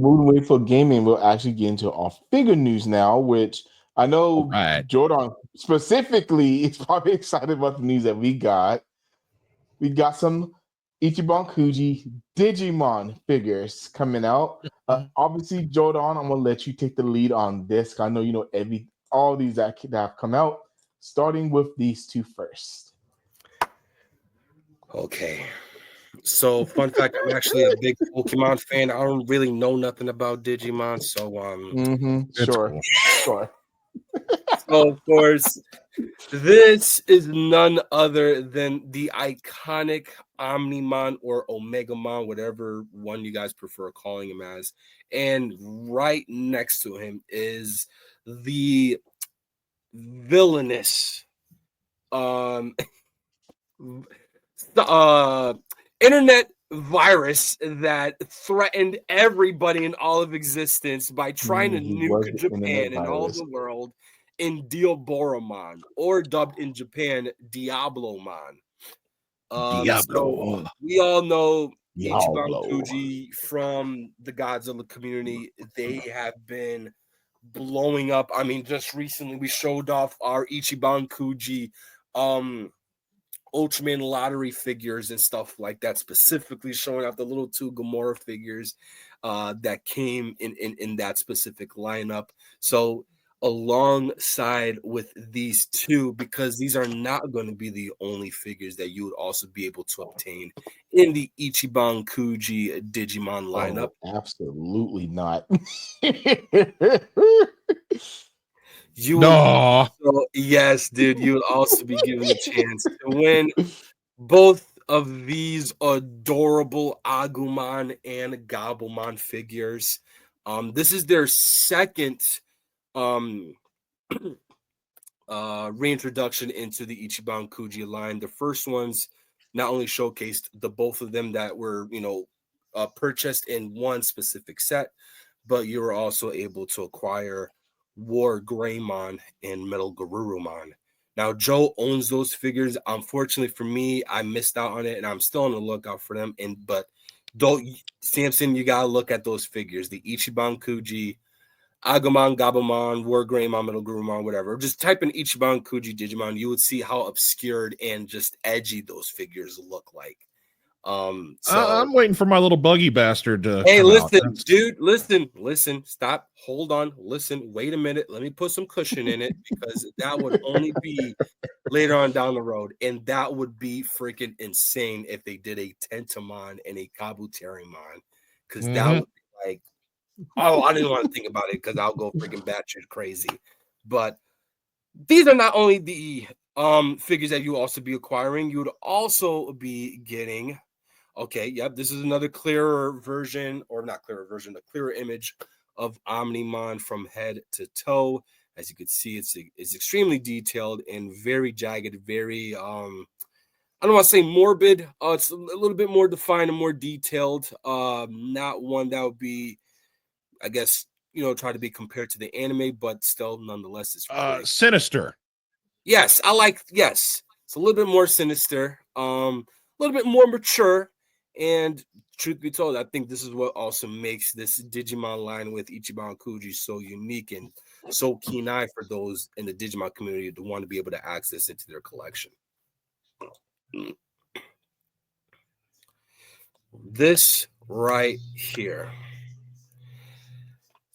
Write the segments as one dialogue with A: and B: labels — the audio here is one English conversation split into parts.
A: moving away for gaming, we'll actually get into our figure news now, which I
B: All
A: know
B: right.
A: Jordan specifically is probably excited about the news that we got. We got some Ichiban Kuji Digimon figures coming out. Obviously, Jordan, I'm gonna let you take the lead on this. I know you know all these that have come out, starting with these two first.
C: Okay. So, fun fact, I'm actually a big Pokemon fan. I don't really know nothing about Digimon, so
B: It's
A: Sure,
B: cool.
A: sure.
C: so of course, this is none other than the iconic Omnimon or Omegamon, whatever one you guys prefer calling him as. And right next to him is the villainous um uh internet virus that threatened everybody in all of existence by trying to
A: He was
C: nuke
A: the internet
C: Japan and all
A: virus.
C: the world in Diaboromon, or dubbed in Japan Diablomon. So
B: Diablo.
C: we all know Ichiban
A: Diablo.
C: Kuji from the Godzilla community. They have been blowing up. I mean, just recently we showed off our Ichiban Kuji Ultraman lottery figures and stuff like that, specifically showing off the little two Gamora figures that came in that specific lineup. So alongside with these two, because these are not going to be the only figures that you would also be able to obtain in the Ichiban Kuji Digimon lineup.
A: Oh, absolutely not.
C: You will
B: No.
C: also, yes, dude, you would also be given the chance to win both of these adorable Agumon and Gabumon figures. This is their second um reintroduction into the Ichiban Kuji line. The first ones not only showcased the both of them that were, purchased in one specific set, but you were also able to acquire War Greymon and Metal Garurumon. Now, Joe owns those figures. Unfortunately for me, I missed out on it, and I'm still on the lookout for them. But don't, Samson, you gotta look at those figures: the Ichiban Kuji, Agumon, Gabumon, War Greymon, Metal Garurumon, whatever. Just type in Ichiban Kuji Digimon, you would see how obscured and just edgy those figures look like. So
B: I'm waiting for my little buggy bastard to
C: hey,
B: come out.
C: listen, dude, listen, stop, hold on, listen, wait a minute. Let me put some cushion in it, because that would only be later on down the road. And that would be freaking insane if they did a Tentamon and a Kabuterimon, because that would be like, oh, I didn't want to think about it because I'll go freaking batshit crazy. But these are not only the figures that you also be acquiring, you would also be getting. Okay, yep, this is another clearer version, or not clearer version, a clearer image of Omnimon from head to toe. As you can see, it's extremely detailed and very jagged, very I don't want to say morbid. It's a little bit more defined and more detailed. Not one that would be, I guess, try to be compared to the anime, but still, nonetheless, it's great.
B: Sinister.
C: Yes, yes. It's a little bit more sinister, a little bit more mature, and truth be told, I think this is what also makes this Digimon line with Ichiban Kuji so unique and so keen eye for those in the Digimon community to want to be able to access into their collection. This right here.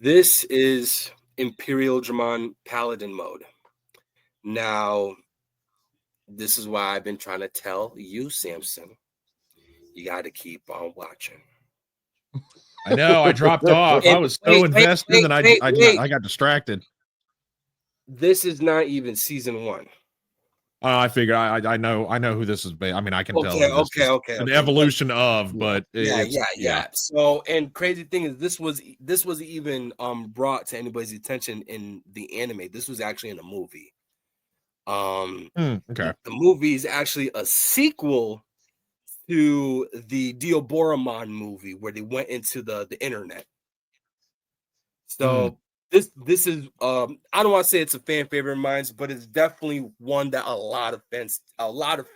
C: This is Imperial Dramon Paladin mode. Now, this is why I've been trying to tell you, Samson, you got to keep on watching.
B: I know. I dropped off. I was so invested, and I got distracted.
C: This is not even season 1.
B: I figure I know who this is. I mean, I can tell.
C: Okay.
B: An evolution of, but
C: yeah. So, and crazy thing is, this was even brought to anybody's attention in the anime. This was actually in a movie.
B: Okay.
C: The movie is actually a sequel to the Diaboromon movie, where they went into the internet. So this is I don't want to say it's a fan favorite of mine, but it's definitely one that a lot of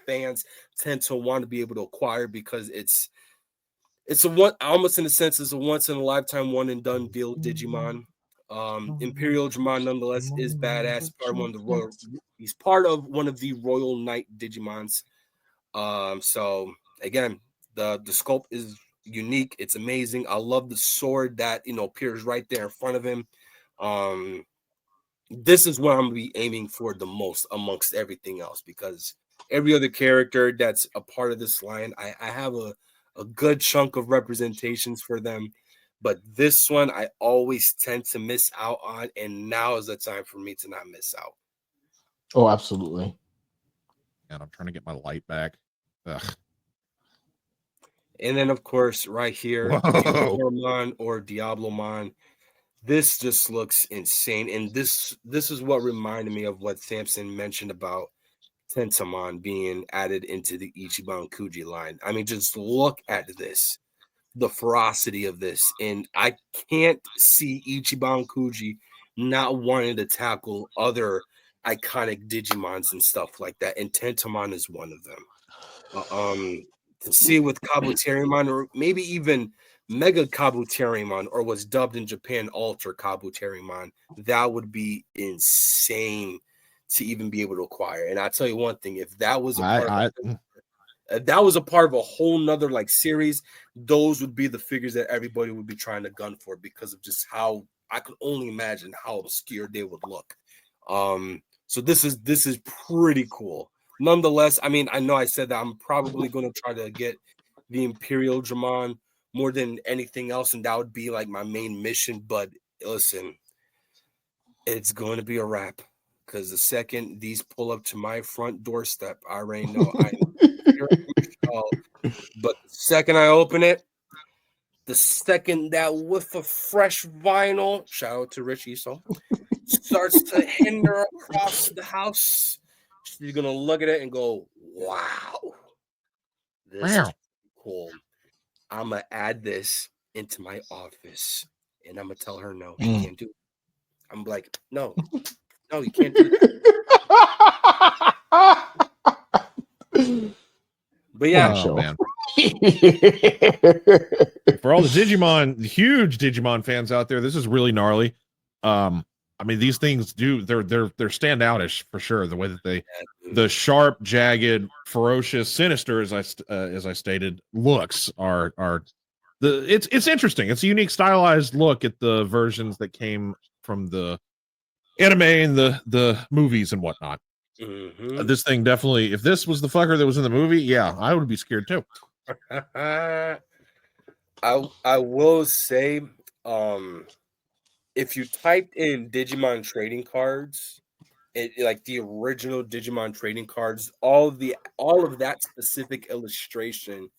C: fans tend to want to be able to acquire, because it's It's a one, almost in a sense, it's a once in a lifetime, one and done deal. Digimon, Imperial Digimon, nonetheless, is badass. Part of one of the royal. He's part of one of the Royal Knight Digimons. So again, the sculpt is unique. It's amazing. I love the sword that appears right there in front of him. This is what I'm gonna be aiming for the most amongst everything else, because every other character that's a part of this line, I have a good chunk of representations for them, but this one I always tend to miss out on, and now is the time for me to not miss out.
A: Oh, absolutely.
B: And I'm trying to get my light back. Ugh.
C: And then of course right here, Diablo or Diablomon. This just looks insane, and this is what reminded me of what Samson mentioned about Tentamon being added into the Ichiban Kuji line. I mean, just look at this, the ferocity of this, and I can't see Ichiban Kuji not wanting to tackle other iconic Digimons and stuff like that, and Tentamon is one of them. To see with Kabuterimon, or maybe even Mega Kabuterimon, or what's dubbed in Japan Ultra Kabuterimon, that would be insane to even be able to acquire. And I tell you one thing, if that was a part of a whole nother like series, those would be the figures that everybody would be trying to gun for, because of just how I could only imagine how obscure they would look. So this is pretty cool. Nonetheless, I mean, I know I said that I'm probably going to try to get the Imperial Dramon more than anything else, and that would be like my main mission. But listen, it's going to be a wrap, because the second these pull up to my front doorstep, I already know I but the second I open it, the second that whiff of fresh vinyl, shout out to Rich Esau, starts to hinder across the house, you're gonna look at it and go, wow, this is cool. I'm gonna add this into my office, and I'm gonna tell her no, she can't do it. I'm like, no, you can't do that. But yeah,
B: man. For all the Digimon, huge Digimon fans out there, this is really gnarly. I mean, these things they're standoutish for sure. The way that the sharp, jagged, ferocious, sinister, as I stated, looks are it's interesting. It's a unique stylized look at the versions that came from the anime and the movies and whatnot.
C: Mm-hmm.
B: This thing definitely, if this was the fucker that was in the movie, yeah, I would be scared too.
C: I will say, if you typed in Digimon trading cards, like the original Digimon trading cards, all of that specific illustration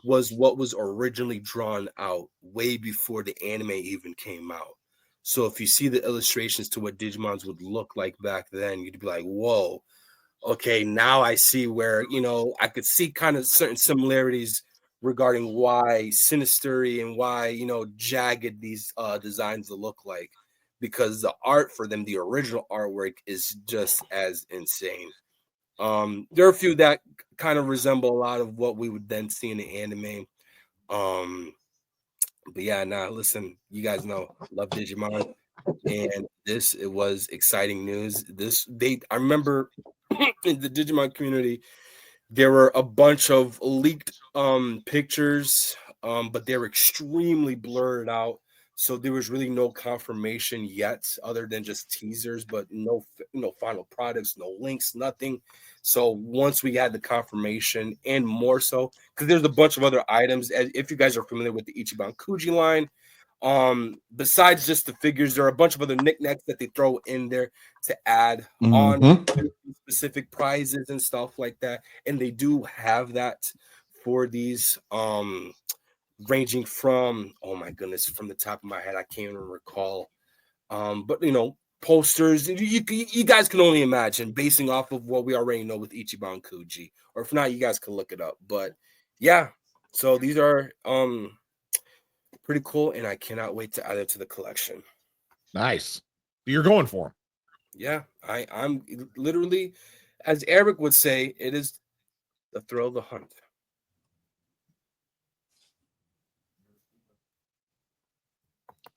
C: was what was originally drawn out way before the anime even came out. So if you see the illustrations to what Digimons would look like back then, you'd be like, whoa, okay, now I see where, I could see kind of certain similarities regarding why Sinistery and why, jagged these designs look like, because the art for them, the original artwork, is just as insane. There are a few that kind of resemble a lot of what we would then see in the anime. But yeah, listen, you guys know, love Digimon, and it was exciting news. I remember in the Digimon community, there were a bunch of leaked pictures, but they were extremely blurred out. So there was really no confirmation yet, other than just teasers, but no final products, no links, nothing. So once we had the confirmation, and more so, because there's a bunch of other items, if you guys are familiar with the Ichiban Kuji line, besides just the figures, there are a bunch of other knickknacks that they throw in there to add on specific prizes and stuff like that. And they do have that for these, ranging from, oh my goodness, from the top of my head, I can't even recall. But posters, you guys can only imagine, basing off of what we already know with Ichiban Kuji. Or if not, you guys can look it up. But yeah, so these are pretty cool, and I cannot wait to add it to the collection.
B: Nice. You're going for them.
C: Yeah, I'm literally, as Eric would say, it is the thrill of the hunt.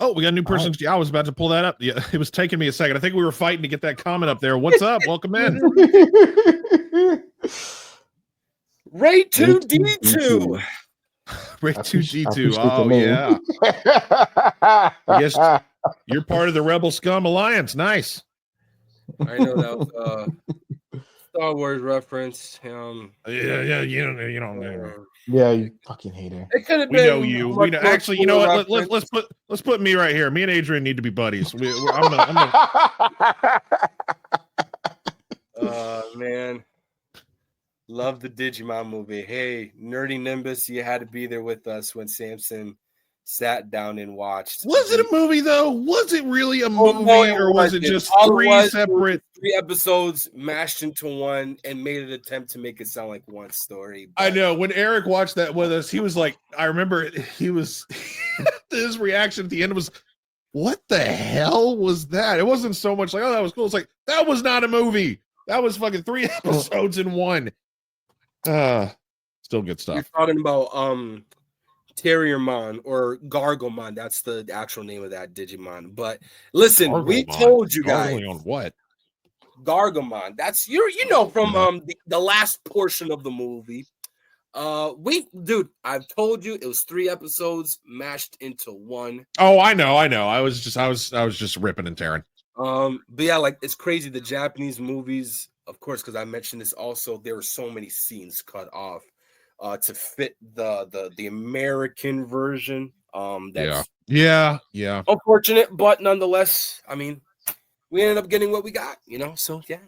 B: Oh, we got a new person.
A: Right.
B: I was about to pull that up. Yeah, it was taking me a second. I think we were fighting to get that comment up there. What's up? Welcome in.
C: Ray 2D2.
B: Ray 2G2.
A: the
B: Oh,
A: name.
B: yeah. I guess you're part of the Rebel Scum Alliance. Nice.
C: I know that was Star Wars reference.
B: Yeah, you don't know.
A: Yeah, you fucking hater.
C: It could have
B: We
C: been.
B: know you. We know. Actually, you know what? Let's put me right here. Me and Adrian need to be buddies.
C: Man, love the Digimon movie. Hey, Nerdy Nimbus, you had to be there with us when Samson sat down and watched.
B: Was it a movie though? Was it really a movie,
C: no,
B: or was it just three
C: episodes mashed into one and made an attempt to make it sound like one story?
B: I know when Eric watched that with us, he was like, I remember his reaction at the end was, "What the hell was that?" It wasn't so much like, "Oh, that was cool." It's like, that was not a movie. That was fucking 3 episodes in one. Still good stuff.
C: You're talking about Terriermon or Gargomon. That's the actual name of that Digimon. But listen, we told you guys.
B: On what?
C: Gargomon. That's you know from the last portion of the movie. I've told you it was 3 episodes mashed into one.
B: Oh, I know. I was just ripping and tearing.
C: But yeah, like it's crazy. The Japanese movies, of course, because I mentioned this also, there were so many scenes cut off to fit the American version. That's
B: yeah.
C: Unfortunate, but nonetheless, I mean, we ended up getting what we got, you know. So yeah.